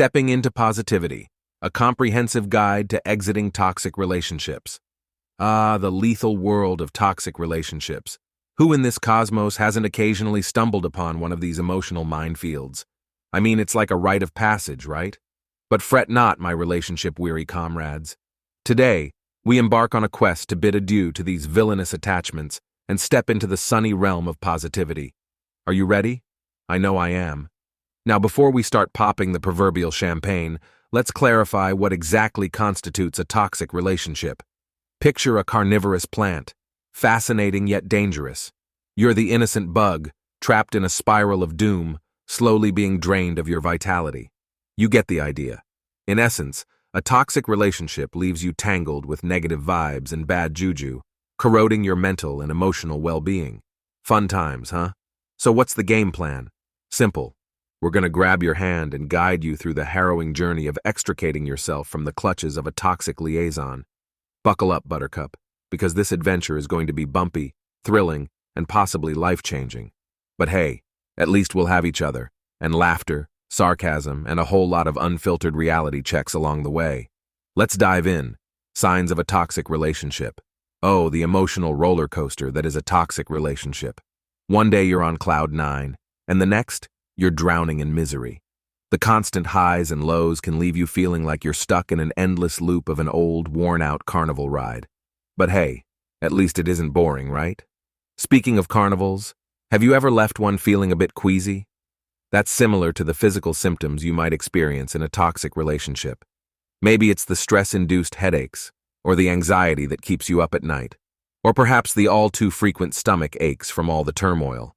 Stepping into Positivity, a comprehensive guide to exiting toxic relationships. Ah, the lethal world of toxic relationships. Who in this cosmos hasn't occasionally stumbled upon one of these emotional minefields? I mean, it's like a rite of passage, right? But fret not, my relationship-weary comrades. Today, we embark on a quest to bid adieu to these villainous attachments and step into the sunny realm of positivity. Are you ready? I know I am. Now, before we start popping the proverbial champagne, let's clarify what exactly constitutes a toxic relationship. Picture a carnivorous plant, fascinating yet dangerous. You're the innocent bug, trapped in a spiral of doom, slowly being drained of your vitality. You get the idea. In essence, a toxic relationship leaves you tangled with negative vibes and bad juju, corroding your mental and emotional well-being. Fun times, huh? So what's the game plan? Simple. We're going to grab your hand and guide you through the harrowing journey of extricating yourself from the clutches of a toxic liaison. Buckle up, Buttercup, because this adventure is going to be bumpy, thrilling, and possibly life-changing. But hey, at least we'll have each other, and laughter, sarcasm, and a whole lot of unfiltered reality checks along the way. Let's dive in. Signs of a toxic relationship. Oh, the emotional roller coaster that is a toxic relationship. One day you're on cloud 9, and the next, you're drowning in misery. The constant highs and lows can leave you feeling like you're stuck in an endless loop of an old, worn-out carnival ride. But hey, at least it isn't boring, right? Speaking of carnivals, have you ever left one feeling a bit queasy? That's similar to the physical symptoms you might experience in a toxic relationship. Maybe it's the stress-induced headaches, or the anxiety that keeps you up at night, or perhaps the all-too-frequent stomach aches from all the turmoil.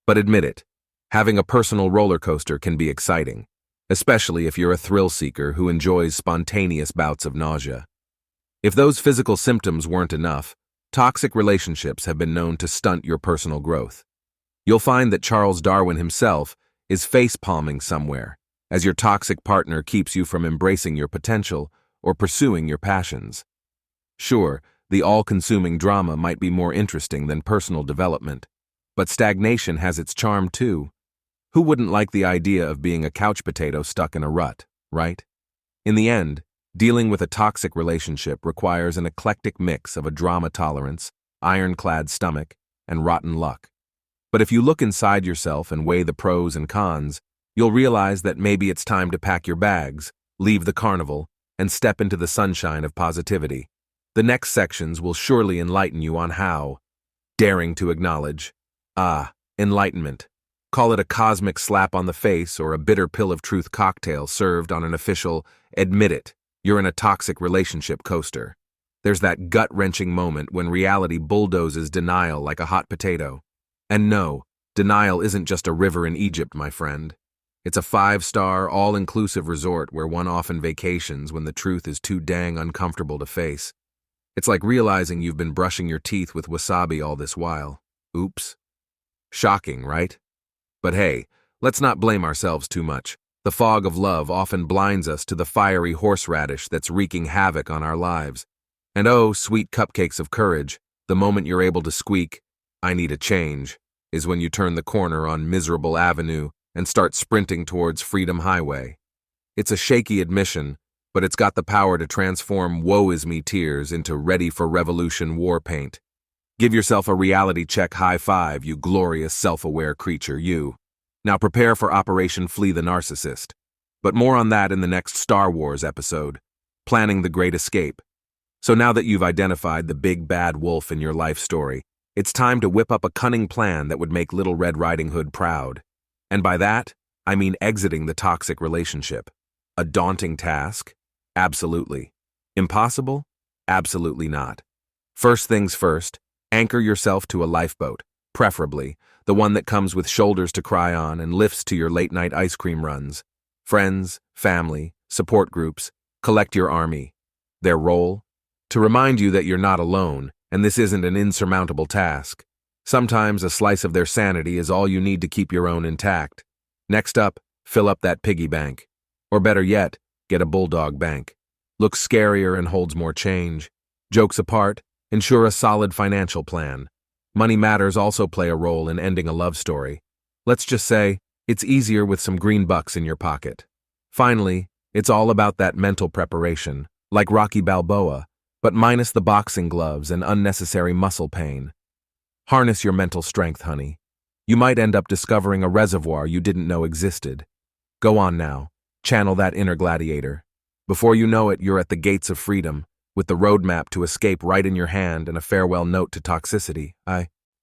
But admit it, having a personal roller coaster can be exciting, especially if you're a thrill seeker who enjoys spontaneous bouts of nausea. If those physical symptoms weren't enough, toxic relationships have been known to stunt your personal growth. You'll find that Charles Darwin himself is face-palming somewhere, as your toxic partner keeps you from embracing your potential or pursuing your passions. Sure, the all-consuming drama might be more interesting than personal development, but stagnation has its charm too. Who wouldn't like the idea of being a couch potato stuck in a rut, right? In the end, dealing with a toxic relationship requires an eclectic mix of a drama tolerance, ironclad stomach, and rotten luck. But if you look inside yourself and weigh the pros and cons, you'll realize that maybe it's time to pack your bags, leave the carnival, and step into the sunshine of positivity. The next sections will surely enlighten you on how. Daring to acknowledge. Enlightenment. Call it a cosmic slap on the face or a bitter pill of truth cocktail served on an official, admit it, you're in a toxic relationship coaster. There's that gut-wrenching moment when reality bulldozes denial like a hot potato. And no, denial isn't just a river in Egypt, my friend. It's a 5-star, all-inclusive resort where one often vacations when the truth is too dang uncomfortable to face. It's like realizing you've been brushing your teeth with wasabi all this while. Oops. Shocking, right? But hey, let's not blame ourselves too much. The fog of love often blinds us to the fiery horseradish that's wreaking havoc on our lives. And oh, sweet cupcakes of courage, the moment you're able to squeak, "I need a change," is when you turn the corner on Miserable Avenue and start sprinting towards Freedom Highway. It's a shaky admission, but it's got the power to transform woe-is-me tears into ready-for-revolution war paint. Give yourself a reality check high five, you glorious self-aware creature, you. Now prepare for Operation Flee the Narcissist. But more on that in the next Star Wars episode, Planning the Great Escape. So now that you've identified the big bad wolf in your life story, it's time to whip up a cunning plan that would make Little Red Riding Hood proud. And by that, I mean exiting the toxic relationship. A daunting task? Absolutely. Impossible? Absolutely not. First things first, anchor yourself to a lifeboat, preferably the one that comes with shoulders to cry on and lifts to your late-night ice cream runs. Friends, family, support groups, collect your army. Their role? To remind you that you're not alone, and this isn't an insurmountable task. Sometimes a slice of their sanity is all you need to keep your own intact. Next up, fill up that piggy bank. Or better yet, get a bulldog bank. Looks scarier and holds more change. Jokes apart, ensure a solid financial plan. Money matters also play a role in ending a love story. Let's just say, it's easier with some green bucks in your pocket. Finally, it's all about that mental preparation, like Rocky Balboa, but minus the boxing gloves and unnecessary muscle pain. Harness your mental strength, honey. You might end up discovering a reservoir you didn't know existed. Go on now, channel that inner gladiator. Before you know it, you're at the gates of freedom, with the roadmap to escape right in your hand and a farewell note to toxicity.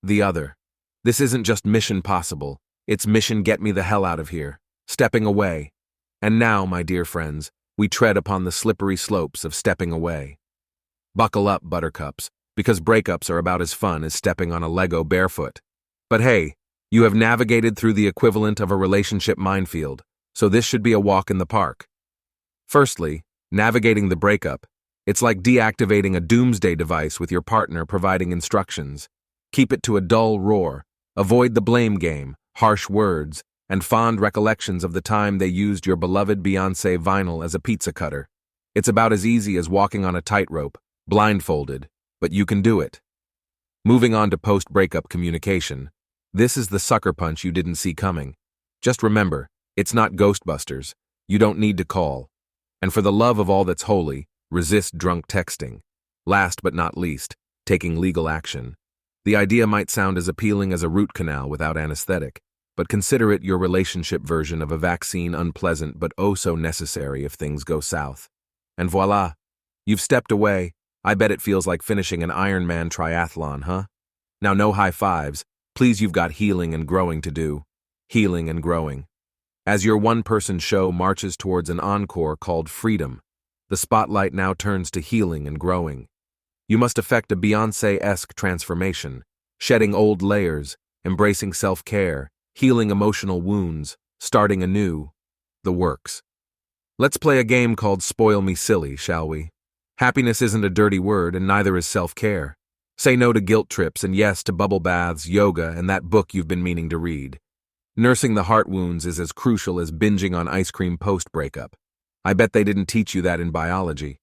The other. This isn't just mission possible, it's mission get me the hell out of here. Stepping away. And now, my dear friends, we tread upon the slippery slopes of stepping away. Buckle up, buttercups, because breakups are about as fun as stepping on a Lego barefoot. But hey, you have navigated through the equivalent of a relationship minefield, so this should be a walk in the park. Firstly, navigating the breakup. It's like deactivating a doomsday device with your partner providing instructions. Keep it to a dull roar. Avoid the blame game, harsh words, and fond recollections of the time they used your beloved Beyoncé vinyl as a pizza cutter. It's about as easy as walking on a tightrope, blindfolded, but you can do it. Moving on to post-breakup communication. This is the sucker punch you didn't see coming. Just remember, it's not Ghostbusters. You don't need to call. And for the love of all that's holy, resist drunk texting. Last but not least, taking legal action. The idea might sound as appealing as a root canal without anesthetic, but consider it your relationship version of a vaccine unpleasant but oh so necessary if things go south. And voila, you've stepped away. I bet it feels like finishing an Ironman triathlon, huh? Now no high fives, please, you've got healing and growing to do. Healing and growing. As your one-person show marches towards an encore called Freedom, the spotlight now turns to healing and growing. You must effect a Beyoncé-esque transformation, shedding old layers, embracing self-care, healing emotional wounds, starting anew. The works. Let's play a game called Spoil Me Silly, shall we? Happiness isn't a dirty word, and neither is self-care. Say no to guilt trips and yes to bubble baths, yoga, and that book you've been meaning to read. Nursing the heart wounds is as crucial as binging on ice cream post-breakup. I bet they didn't teach you that in biology.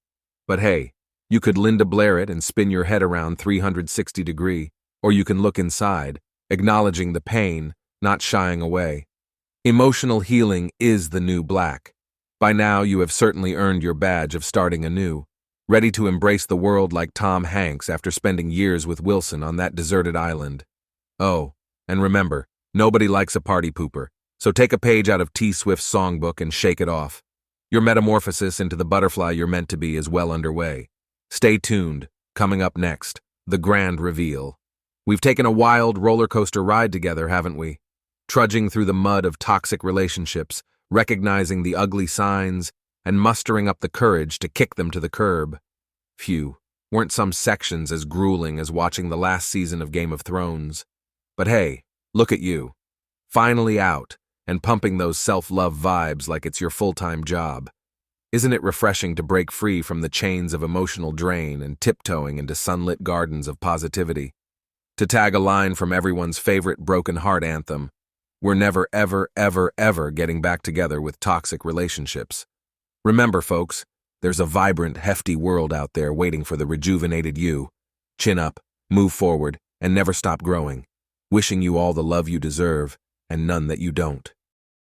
But hey, you could Linda Blair it and spin your head around 360 degree, or you can look inside, acknowledging the pain, not shying away. Emotional healing is the new black. By now, you have certainly earned your badge of starting anew, ready to embrace the world like Tom Hanks after spending years with Wilson on that deserted island. Oh, and remember, nobody likes a party pooper, so take a page out of T. Swift's songbook and shake it off. Your metamorphosis into the butterfly you're meant to be is well underway. Stay tuned. Coming up next, the grand reveal. We've taken a wild roller coaster ride together, haven't we? Trudging through the mud of toxic relationships, recognizing the ugly signs, and mustering up the courage to kick them to the curb. Phew, weren't some sections as grueling as watching the last season of Game of Thrones. But hey, look at you. Finally out, and pumping those self-love vibes like it's your full-time job. Isn't it refreshing to break free from the chains of emotional drain and tiptoeing into sunlit gardens of positivity? To tag a line from everyone's favorite broken heart anthem, we're never ever ever ever getting back together with toxic relationships. Remember, folks, there's a vibrant, hefty world out there waiting for the rejuvenated you. Chin up, move forward, and never stop growing. Wishing you all the love you deserve, and none that you don't.